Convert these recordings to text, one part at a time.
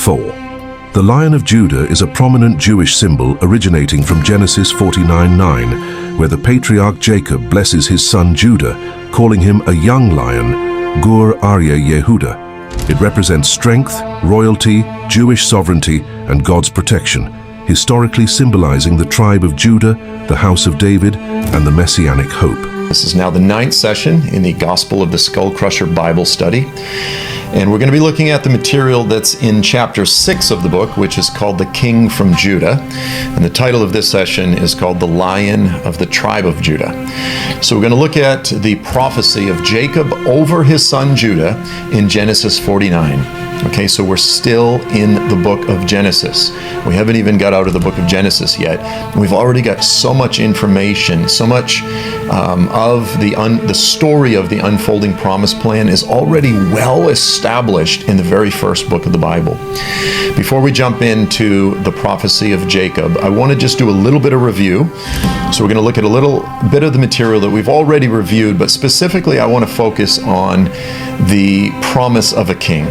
4. The Lion of Judah is a prominent Jewish symbol originating from Genesis 49:9, where the patriarch Jacob blesses his son Judah, calling him a young lion, Gur Aryeh Yehuda. It represents strength, royalty, Jewish sovereignty, and God's protection, historically symbolizing the tribe of Judah, the house of David, and the messianic hope. This is now the 9th session in the Gospel of the Skull Crusher Bible study. And we're going to be looking at the material that's in chapter 6 of the book, which is called The King from Judah. And the title of this session is called The Lion of the Tribe of Judah. So we're going to look at the prophecy of Jacob over his son Judah in Genesis 49. Okay, so we're still in the book of Genesis. We haven't even got out of the book of Genesis yet. We've already got so much information, so much of the story of the unfolding promise plan is already well established in the very first book of the Bible. Before we jump into the prophecy of Jacob, I want to just do a little bit of review. So we're going to look at a little bit of the material that we've already reviewed, but specifically I want to focus on the promise of a king.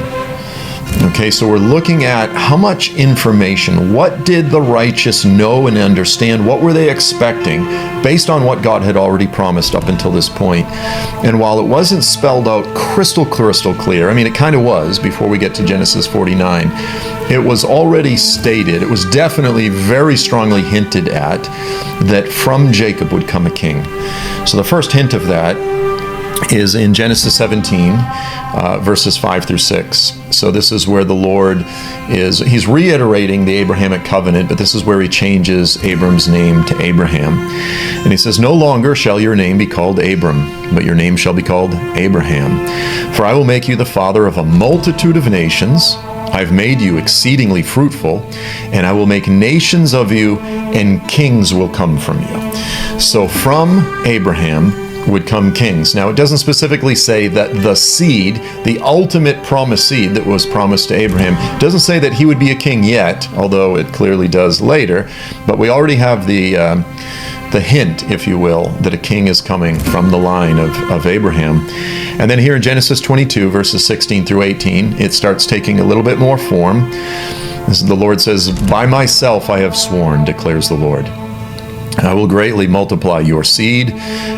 Okay, so we're looking at how much information, what did the righteous know and understand, what were they expecting based on what God had already promised up until this point. And while it wasn't spelled out crystal clear, I mean it kind of was before we get to Genesis 49, it was already stated, it was definitely very strongly hinted at that from Jacob would come a king. So the first hint of that is in Genesis 17, verses 5 through 6. So this is where the Lord he's reiterating the Abrahamic covenant, but this is where he changes Abram's name to Abraham. And he says, "No longer shall your name be called Abram, but your name shall be called Abraham. For I will make you the father of a multitude of nations. I've made you exceedingly fruitful, and I will make nations of you, and kings will come from you." So from Abraham would come kings. Now, it doesn't specifically say that the seed, the ultimate promised seed that was promised to Abraham, doesn't say that he would be a king yet, although it clearly does later. But we already have the hint, if you will, that a king is coming from the line of Abraham. And then here in Genesis 22, verses 16 through 18, it starts taking a little bit more form. The Lord says, "By myself I have sworn, declares the Lord. I will greatly multiply your seed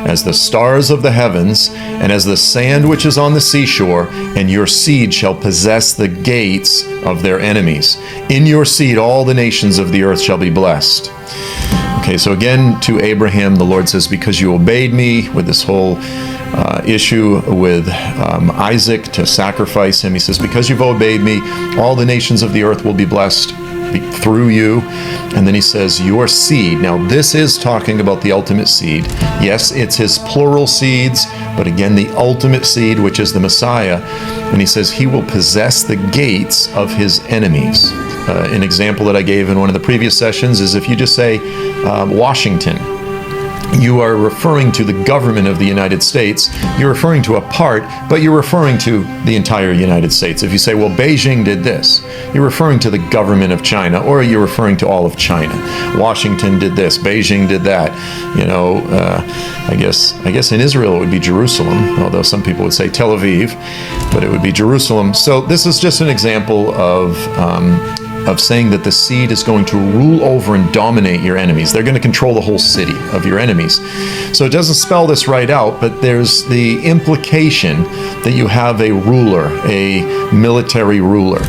as the stars of the heavens and as the sand which is on the seashore, and your seed shall possess the gates of their enemies. In your seed all the nations of the earth shall be blessed." Okay, so again to Abraham, the Lord says, because you obeyed me with this whole issue with Isaac to sacrifice him, he says, because you've obeyed me, all the nations of the earth will be blessed through you. And then he says, your seed. Now this is talking about the ultimate seed. Yes, it's his plural seeds, but again, the ultimate seed, which is the Messiah. And he says he will possess the gates of his enemies. An example that I gave in one of the previous sessions is if you just say Washington, you are referring to the government of the United States. You're referring to a part, but you're referring to the entire United States. If you say, well, Beijing did this, you're referring to the government of China, or you're referring to all of China. Washington did this, Beijing did that. You know, I guess in Israel it would be Jerusalem, although some people would say Tel Aviv, but it would be Jerusalem. So this is just an example of saying that the seed is going to rule over and dominate your enemies. They're going to control the whole city of your enemies. So it doesn't spell this right out, but there's the implication that you have a ruler, a military ruler.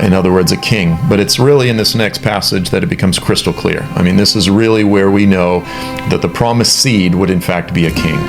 In other words, a king. But it's really in this next passage that it becomes crystal clear. I mean, this is really where we know that the promised seed would in fact be a king.